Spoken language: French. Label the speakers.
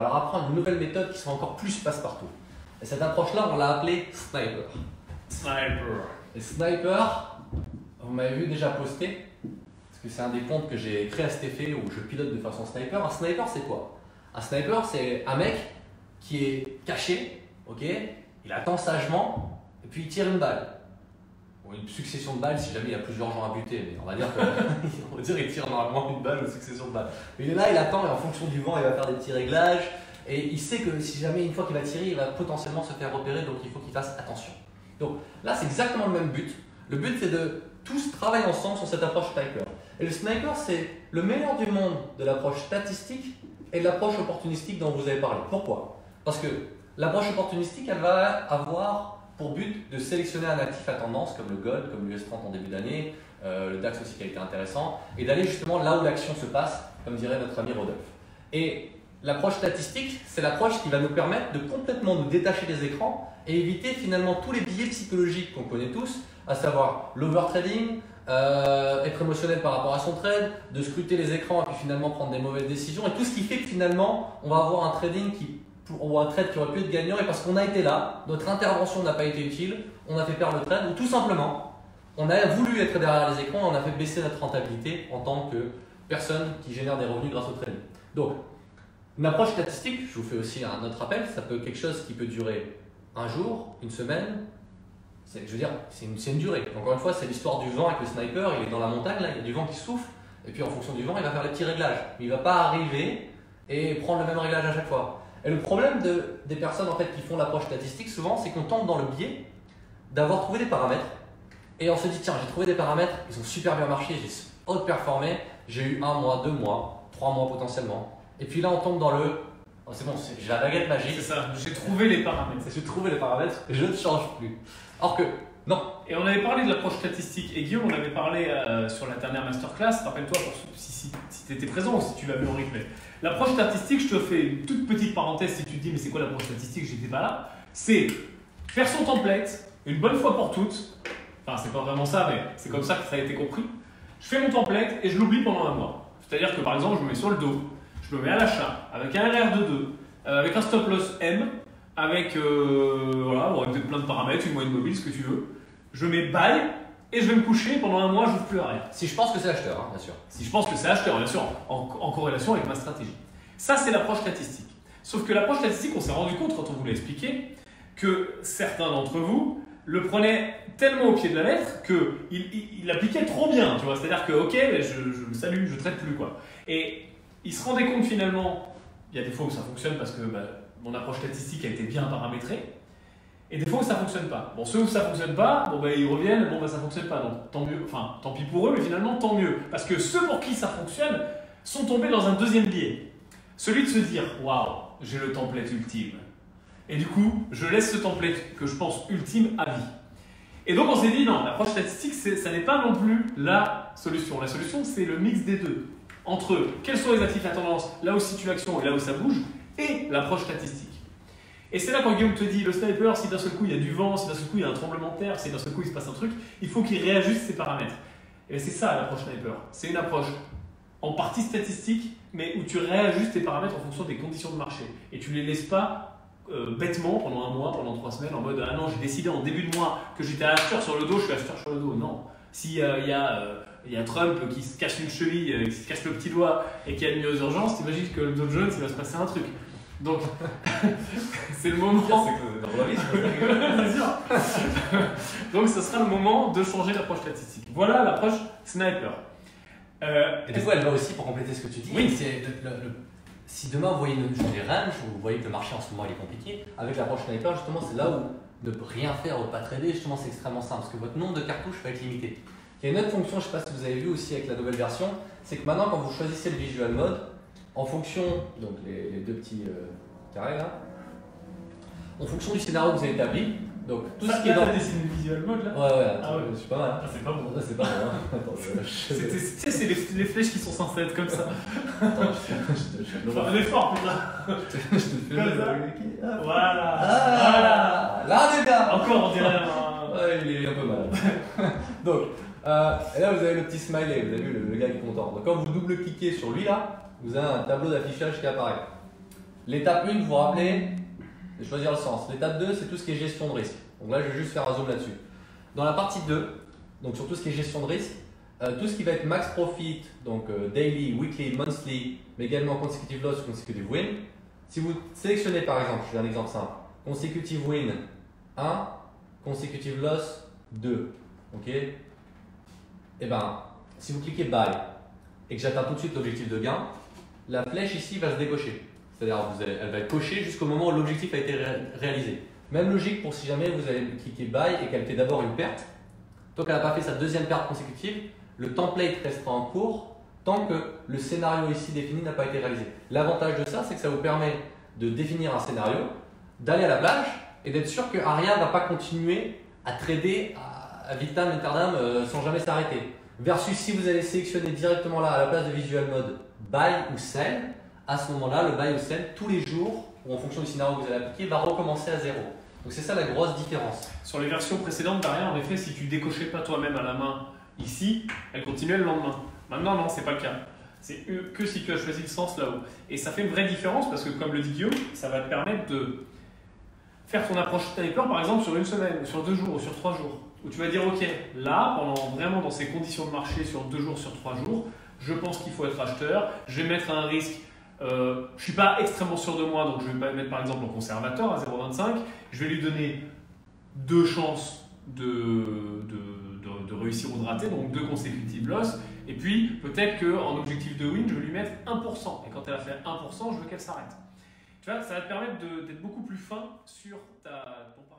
Speaker 1: va leur apprendre une nouvelle méthode qui sera encore plus passe-partout. Et cette approche-là, on l'a appelée Sniper.
Speaker 2: Sniper.
Speaker 1: Et Sniper, vous m'avez vu déjà poster, parce que c'est un des comptes que j'ai créé à cet effet où je pilote de façon sniper. Un sniper, c'est quoi? Un sniper, c'est un mec qui est caché, ok? Il attend sagement, et puis il tire une balle. Ou une succession de balles si jamais il y a plusieurs gens à buter, mais on va dire qu'il tire normalement une balle ou une succession de balles. Mais il est là, il attend, et en fonction du vent, il va faire des petits réglages. Et il sait que si jamais une fois qu'il va tirer, il va potentiellement se faire repérer, donc il faut qu'il fasse attention. Donc là, c'est exactement le même but. Le but, c'est de tous travailler ensemble sur cette approche sniper. Et le sniper, c'est le meilleur du monde de l'approche statistique et de l'approche opportunistique dont vous avez parlé. Pourquoi? Parce que l'approche opportunistique, elle va avoir pour but de sélectionner un actif à tendance, comme le gold, comme l'US30 en début d'année, le DAX aussi qui a été intéressant, et d'aller justement là où l'action se passe, comme dirait notre ami Rodolphe. Et l'approche statistique, c'est l'approche qui va nous permettre de complètement nous détacher des écrans et éviter finalement tous les biais psychologiques qu'on connaît tous, à savoir l'overtrading, être émotionnel par rapport à son trade, de scruter les écrans et puis finalement prendre des mauvaises décisions, et tout ce qui fait que finalement on va avoir un trading ou un trade qui aurait pu être gagnant, et parce qu'on a été là, notre intervention n'a pas été utile, on a fait perdre le trade, ou tout simplement on a voulu être derrière les écrans et on a fait baisser notre rentabilité en tant que personne qui génère des revenus grâce au trading. Donc, une approche statistique, je vous fais aussi un autre rappel, ça peut être quelque chose qui peut durer un jour, une semaine, je veux dire, c'est une durée. Encore une fois, c'est l'histoire du vent avec le sniper, il est dans la montagne, là, il y a du vent qui souffle, et puis en fonction du vent, il va faire les petits réglages. Mais il ne va pas arriver et prendre le même réglage à chaque fois. Et le problème des personnes en fait, qui font l'approche statistique, souvent, c'est qu'on tombe dans le biais d'avoir trouvé des paramètres, et on se dit, tiens, j'ai trouvé des paramètres, ils ont super bien marché, j'ai outperformé, j'ai eu 1 mois, 2 mois, 3 mois potentiellement. Et puis là, on tombe dans le oh, c'est bon, j'ai la baguette magique.
Speaker 2: C'est ça, j'ai trouvé les paramètres.
Speaker 1: J'ai trouvé les paramètres, je ne change plus. Alors que, non.
Speaker 2: Et on avait parlé de l'approche statistique. Et Guillaume, on avait parlé sur la dernière masterclass. Rappelle-toi, si tu étais présent ou si tu l'as vu en replay. L'approche statistique, je te fais une toute petite parenthèse si tu te dis, mais c'est quoi l'approche statistique? J'étais pas là. C'est faire son template une bonne fois pour toutes. Enfin, c'est pas vraiment ça, mais c'est comme ça que ça a été compris. Je fais mon template et je l'oublie pendant 1 mois. C'est-à-dire que par exemple, je me mets sur le dos. Je me mets à l'achat avec un RR de 2, avec un stop loss M, avec, voilà, bon, avec plein de paramètres, une moyenne mobile, ce que tu veux. Je mets buy et je vais me coucher pendant 1 mois, je n'ouvre plus à rien.
Speaker 1: Si je pense que c'est acheteur, hein, bien sûr.
Speaker 2: Si je pense que c'est acheteur, bien sûr, en corrélation avec ma stratégie. Ça, c'est l'approche statistique. Sauf que l'approche statistique, on s'est rendu compte quand on vous l'a expliqué, que certains d'entre vous le prenaient tellement au pied de la lettre qu'il l'appliquait trop bien. Tu vois, c'est-à-dire que, ok, je salue, je ne traite plus, quoi. Et il se rendait compte finalement, il y a des fois où ça fonctionne parce que mon approche statistique a été bien paramétrée, et des fois où ça ne fonctionne pas. Bon, ceux où ça ne fonctionne pas, bon, ils reviennent, bon, ça ne fonctionne pas, donc tant mieux, enfin tant pis pour eux, mais finalement tant mieux. Parce que ceux pour qui ça fonctionne sont tombés dans un deuxième biais. Celui de se dire, waouh, j'ai le template ultime. Et du coup, je laisse ce template que je pense ultime à vie. Et donc on s'est dit, non, l'approche statistique, ça n'est pas non plus la solution. La solution, c'est le mix des deux. Entre quels sont les actifs à tendance, là où se situe l'action et là où ça bouge, et l'approche statistique. Et c'est là quand Guillaume te dit, le sniper, si d'un seul coup il y a du vent, si d'un seul coup il y a un tremblement de terre, si d'un seul coup il se passe un truc, il faut qu'il réajuste ses paramètres. Et c'est ça l'approche sniper. C'est une approche en partie statistique, mais où tu réajustes tes paramètres en fonction des conditions de marché. Et tu ne les laisses pas bêtement pendant 1 mois, pendant 3 semaines, en mode ah non, j'ai décidé en début de mois que j'étais acheteur sur le dos, je suis acheteur sur le dos. Non. S'il y a Trump qui se casse une cheville, qui se casse le petit doigt et qui est admis aux urgences, t'imagines que le Dow Jones, il va se passer un truc. Donc, c'est le moment. C'est sûr. Donc, ce sera le moment de changer l'approche statistique. Voilà l'approche sniper.
Speaker 1: Et des fois, elle va aussi, pour compléter ce que tu dis,
Speaker 2: oui.
Speaker 1: Si demain vous voyez une journée range, ou vous voyez que le marché en ce moment il est compliqué, avec l'approche sniper, justement, c'est là où ne rien faire ou pas trader, justement, c'est extrêmement simple parce que votre nombre de cartouches va être limité. Il y a une autre fonction, je ne sais pas si vous avez vu aussi avec la nouvelle version, c'est que maintenant, quand vous choisissez le visual mode, en fonction, donc les 2 petits carrés là, en fonction du scénario que vous avez établi, donc tout ce qui est dans.
Speaker 2: Tu as dessiné le visual mode là?
Speaker 1: Ouais,
Speaker 2: ah ouais.
Speaker 1: Je suis pas mal.
Speaker 2: Ah, c'est pas bon.
Speaker 1: C'est pas bon.
Speaker 2: C'est les flèches qui sont censées être comme ça.
Speaker 1: Attends,
Speaker 2: je fais un effort, putain.
Speaker 1: Je te fais
Speaker 2: comme ça. Voilà.
Speaker 1: Ah, là, les gars.
Speaker 2: Encore, on dirait
Speaker 1: ouais, il est un peu malade. Donc, et là, vous avez le petit smiley, vous avez vu le gars qui est content. Donc, quand vous double-cliquez sur lui là, vous avez un tableau d'affichage qui apparaît. L'étape 1, vous vous rappelez, de choisir le sens. L'étape 2, c'est tout ce qui est gestion de risque. Donc là, je vais juste faire un zoom là-dessus. Dans la partie 2, donc sur tout ce qui est gestion de risque, tout ce qui va être max profit, donc daily, weekly, monthly, mais également consecutive loss, consecutive win. Si vous sélectionnez par exemple, je fais un exemple simple, consecutive win 1, consecutive loss 2, ok? Et ben, si vous cliquez buy et que j'atteins tout de suite l'objectif de gain, la flèche ici va se décocher. C'est-à-dire elle va être cochée jusqu'au moment où l'objectif a été réalisé. Même logique pour si jamais vous allez cliquer buy et qu'elle fait d'abord une perte. Tant qu'elle n'a pas fait sa deuxième perte consécutive, le template restera en cours tant que le scénario ici défini n'a pas été réalisé. L'avantage de ça, c'est que ça vous permet de définir un scénario, d'aller à la plage et d'être sûr que Aria ne va pas continuer à trader à vitam aeternam sans jamais s'arrêter. Versus si vous allez sélectionner directement là à la place de Visual Mode buy ou sell, à ce moment-là, le buy ou sell tous les jours, ou en fonction du scénario que vous allez appliquer, va recommencer à zéro. Donc c'est ça la grosse différence.
Speaker 2: Sur les versions précédentes d'Aria, en effet, si tu décochais pas toi-même à la main ici, elle continuait le lendemain. Maintenant, non, c'est pas le cas. C'est que si tu as choisi le sens là-haut. Et ça fait une vraie différence parce que, comme le dit Guillaume, ça va te permettre de faire ton approche sniper, par exemple, sur une semaine, sur 2 jours ou sur 3 jours. Où tu vas dire, ok, là, vraiment dans ces conditions de marché, sur 2 jours, sur 3 jours, je pense qu'il faut être acheteur, je vais mettre un risque. Je ne suis pas extrêmement sûr de moi, donc je vais pas mettre par exemple en conservateur à 0,25. Je vais lui donner 2 chances de réussir ou de rater, donc 2 consécutives loss. Et puis peut-être qu'en objectif de win, je vais lui mettre 1%. Et quand elle a fait 1%, je veux qu'elle s'arrête. Tu vois, ça va te permettre d'être beaucoup plus fin sur ton